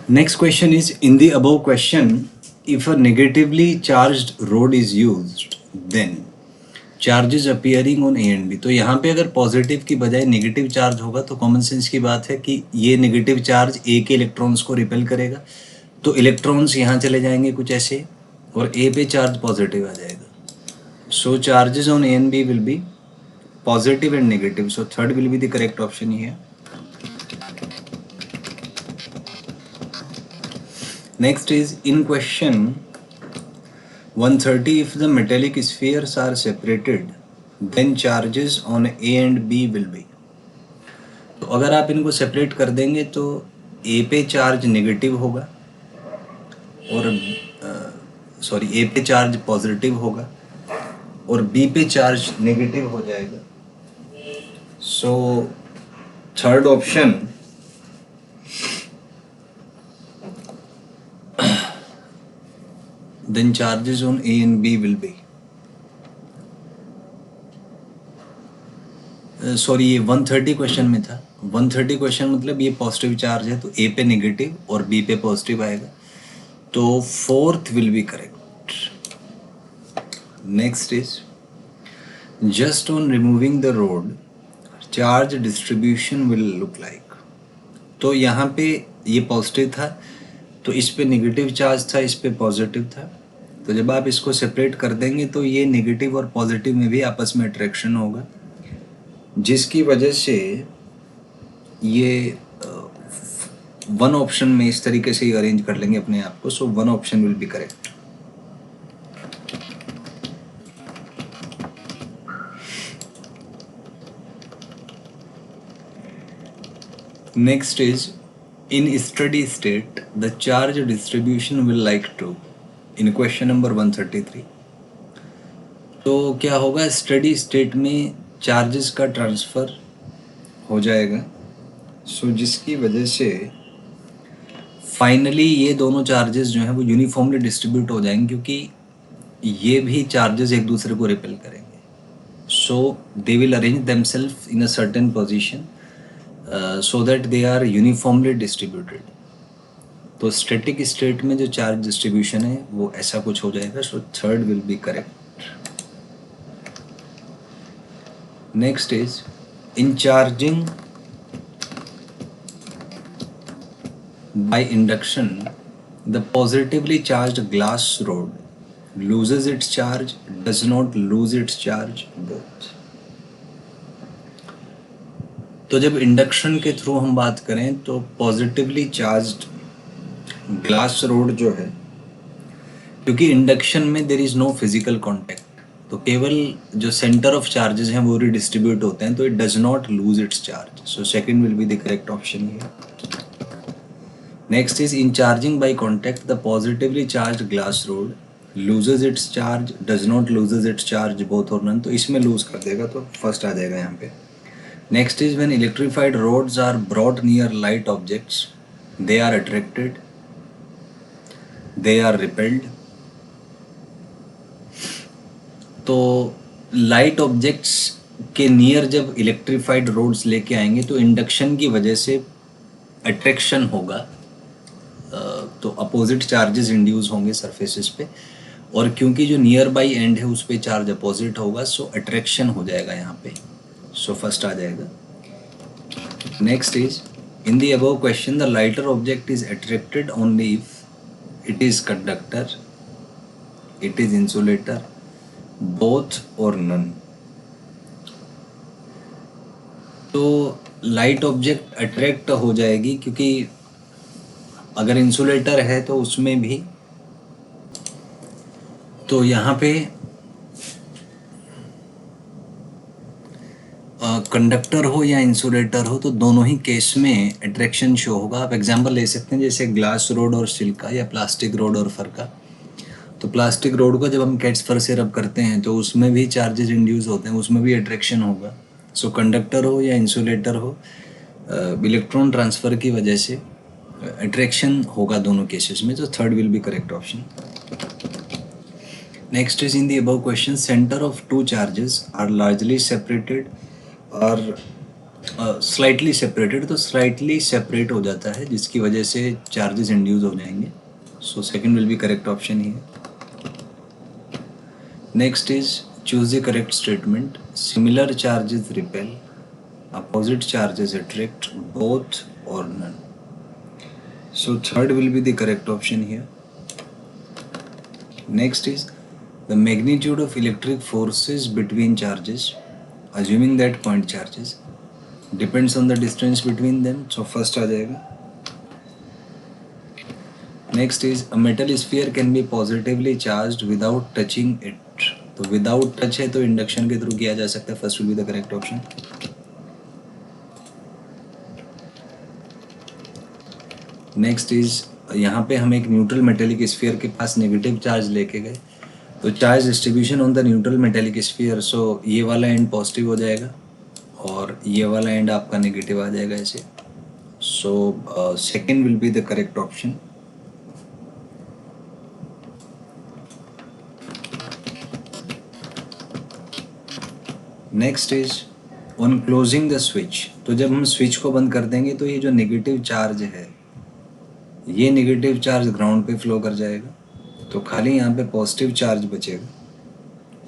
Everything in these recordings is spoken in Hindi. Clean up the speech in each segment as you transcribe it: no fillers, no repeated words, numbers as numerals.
Next question is, in the above question, if a negatively charged rod is used, then charges appearing on A and B. तो यहाँ पे अगर पॉजिटिव की बजाय नेगेटिव चार्ज होगा तो कॉमन सेंस की बात है कि ये नेगेटिव चार्ज ए के इलेक्ट्रॉन्स को रिपेल करेगा, तो इलेक्ट्रॉन्स यहाँ चले जाएंगे कुछ ऐसे और ए पे चार्ज पॉजिटिव आ जाएगा. So charges on A and B will be positive and negative. So third will be the correct option here. Next is in question 130, if the metallic spheres are separated, then charges on A and B will be. तो अगर आप इनको सेपरेट कर देंगे तो A पे चार्ज नेगेटिव होगा और ए पे चार्ज पॉजिटिव होगा और B पे चार्ज नेगेटिव हो जाएगा. So third option then charges on A and B will be. Sorry ये 130 क्वेश्चन में था. 130 क्वेश्चन मतलब ये पॉजिटिव चार्ज है तो A पे नेगेटिव और B पे पॉजिटिव आएगा, तो fourth will be correct. Next is just on removing the road charge distribution will look like. तो यहाँ पे ये पॉजिटिव था तो इस पे नेगेटिव चार्ज था, इस पे पॉजिटिव था. तो जब आप इसको सेपरेट कर देंगे तो ये नेगेटिव और पॉजिटिव में भी आपस में अट्रैक्शन होगा, जिसकी वजह से ये वन ऑप्शन में इस तरीके से ही अरेंज कर लेंगे अपने आप को. So one option will be correct. Next is in steady state the charge distribution will like to, in question number 133. तो क्या होगा, स्टडी स्टेट में चार्जेस का ट्रांसफ़र हो जाएगा. सो जिसकी वजह से फाइनली ये दोनों चार्जेस जो हैं वो यूनिफॉर्मली डिस्ट्रीब्यूट हो जाएंगे, क्योंकि ये भी चार्जेस एक दूसरे को रिपेल करेंगे. So they will arrange themselves in a certain position so that they are uniformly distributed. तो स्टैटिक स्टेट में जो चार्ज डिस्ट्रीब्यूशन है वो ऐसा कुछ हो जाएगा. सो third will be correct. Next is in charging by induction the positively charged glass rod loses its charge, does not lose its charge, both. तो जब इंडक्शन के थ्रू हम बात करें तो पॉजिटिवली चार्ज्ड ग्लास रोड जो है, क्योंकि इंडक्शन में there is no physical contact, तो केवल जो सेंटर ऑफ चार्जेस हैं वो रिडिस्ट्रीब्यूट होते हैं, तो it does not lose its charge. So second will be the correct option here. Next is in charging by contact the positively charged glass rod loses it's charge, does not loses it's charge, both और नन. तो इसमें लूज कर देगा तो फर्स्ट आ जाएगा यहाँ पे. Next is when electrified rods are brought near light objects, they are attracted, they are repelled. तो लाइट ऑब्जेक्ट्स के नियर जब इलेक्ट्रीफाइड रोड्स लेके आएंगे तो इंडक्शन की वजह से अट्रैक्शन होगा, तो अपोजिट चार्जेस इंड्यूस होंगे सरफेसेस पे, और क्योंकि जो नियर बाई एंड है उस पर चार्ज अपोजिट होगा, सो अट्रैक्शन हो जाएगा यहाँ पे. सो फर्स्ट आ जाएगा. Next is in the above question the lighter object is attracted only if it is conductor, it is insulator, both और नन. तो लाइट ऑब्जेक्ट अट्रैक्ट हो जाएगी क्योंकि अगर इंसुलेटर है तो उसमें भी, तो यहाँ पे कंडक्टर हो या इंसुलेटर हो तो दोनों ही केस में अट्रैक्शन शो होगा. आप एग्जांपल ले सकते हैं जैसे ग्लास रोड और स्टील का, या प्लास्टिक रोड और फर का. तो प्लास्टिक रोड को जब हम कैट्स फर से रब करते हैं तो उसमें भी चार्जेस इंड्यूस होते हैं, उसमें भी अट्रैक्शन होगा. सो कंडक्टर हो या इंसुलेटर हो, इलेक्ट्रॉन ट्रांसफ़र की वजह से अट्रैक्शन होगा दोनों केसेस में. तो third will be correct option. Next is in the above question centre of two charges are largely separated or slightly separated, तो स्लाइटली सेपरेट हो जाता है जिसकी वजह से चार्जेस इंड्यूस हो जाएंगे. So second will be correct option he. Next is choose the correct statement. Similar charges repel, opposite charges attract, both or none. So third will be the correct option here. Next is the magnitude of electric forces between charges, assuming that point charges, depends on the distance between them. So first आ जाएगा. Next is a metal sphere can be positively charged without touching it. तो without touch है तो induction के through किया जा सकता है. First will be the correct option. Next is यहाँ पे हम एक न्यूट्रल मेटेलिक स्फीयर के पास नेगेटिव चार्ज लेके गए, तो charge distribution on the neutral metallic sphere, so ये वाला एंड पॉजिटिव हो जाएगा और ये वाला एंड आपका नेगेटिव आ जाएगा ऐसे. So second will be the correct option. Next is on closing the switch, तो जब हम स्विच को बंद कर देंगे तो ये जो नेगेटिव चार्ज है ये नेगेटिव चार्ज ग्राउंड पे फ्लो कर जाएगा, तो खाली यहाँ पे पॉजिटिव चार्ज बचेगा.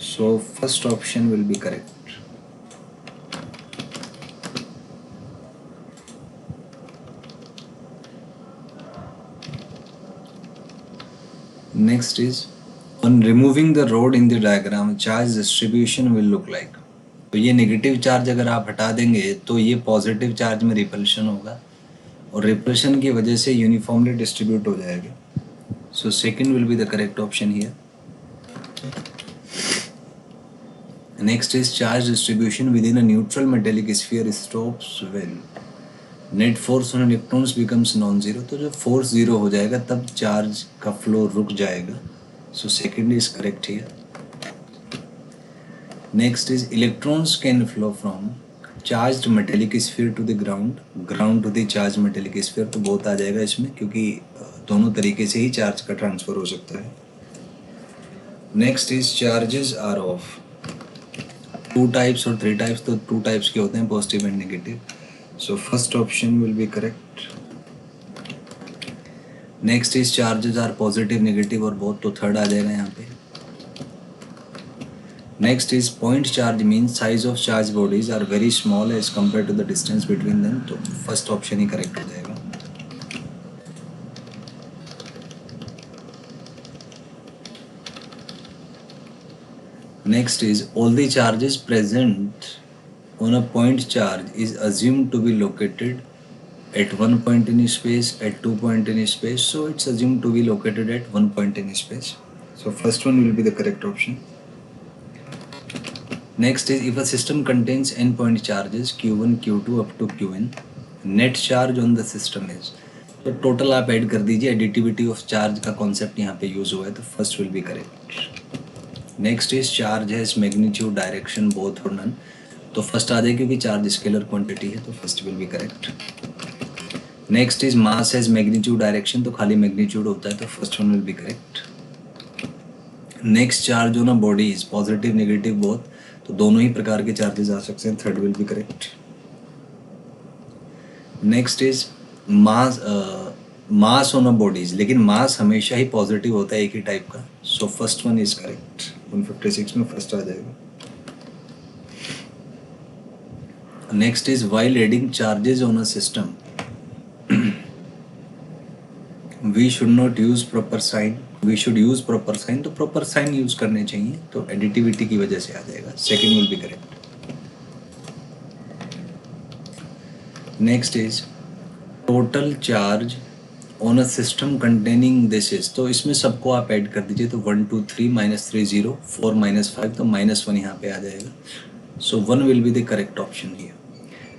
सो first option will be correct. Next is on removing the road in the diagram charge distribution will look like, तो ये नेगेटिव चार्ज अगर आप हटा देंगे तो ये पॉजिटिव चार्ज में रिपल्शन होगा और रिपल्शन की वजह से यूनिफॉर्मली डिस्ट्रीब्यूट हो जाएगा. So second will be the correct option here. Next is charge distribution with in a neutral metallic sphere stops when net force on electrons becomes non zero, तो जब फोर्स जीरो हो जाएगा तब चार्ज का फ्लो रुक जाएगा. So second is correct here. Next is electrons can flow from charged metallic sphere to the ground, ground to the charge metallic sphere, तो बहुत आ जाएगा इसमें क्योंकि दोनों तरीके से ही चार्ज का ट्रांसफर हो सकता है. Next is charges are of two types और थ्री टाइप्स, तो टू टाइप्स के होते हैं positive and negative. So first option will be correct. Next is charges are positive negative और बोथ, तो थर्ड आ जाएगा यहाँ पे. Next is point charge means size of charge bodies are very small as compared to the distance between them, तो first option ही correct हो जाएगा. Next is all the charges present on a point charge is assumed to be located at one point in space, at 2 point in space, so it's assumed to be located at 1 point in space. So first one will be the correct option. Next is if a system contains n point charges q1 q2 up to qn, net charge on the system is, तो टोटल आप ऐड कर दीजिए. एडिटिविटी ऑफ चार्ज का कॉन्सेप्ट यहाँ पे यूज हुआ है, तो first will be correct. Next is charge has magnitude direction both और नन, तो फर्स्ट आ जाए क्योंकि चार्ज स्केलर क्वांटिटी है, तो first will be correct. Next is mass has magnitude direction, तो खाली मैग्नीट्यूड होता है, तो first one will be correct. Next charge on a body is positive negative both, तो दोनों ही प्रकार के चार्जेस आ सकते हैं, third will be correct. Next is mass on a bodies, लेकिन मास हमेशा ही पॉजिटिव होता है एक ही टाइप का, so first one is correct. 156 में फर्स्ट आ जाएगा. Next is while adding charges on a system we should not use proper sign, we should use proper sign, तो प्रॉपर साइन यूज करने चाहिए, तो एडिटिविटी की वजह से आ जाएगा. Second will be correct. Next is total charge on a system containing this is, तो इसमें सबको आप ऐड कर दीजिए, तो 1 2 3 -3 0 4 -5, तो -1 यहाँ पे आ जाएगा. सो 1 will be the correct option here.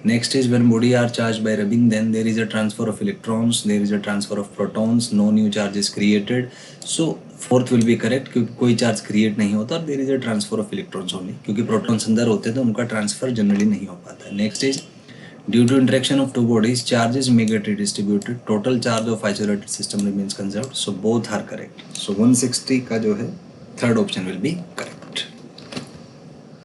Next is when body are charged by rubbing, then there is a transfer of electrons, there is a transfer of protons, no new charge is created. So fourth will be correct क्योंकि कोई चार्ज क्रिएट नहीं होता और there is a transfer of electrons only, क्योंकि प्रोटॉन्स अंदर होते हैं तो उनका ट्रांसफर जनरली नहीं हो पाता है. Next is due to interaction of two bodies charges may get redistributed, total charge of isolated system remains conserved, so both are correct. So 160 का जो है third option will be correct.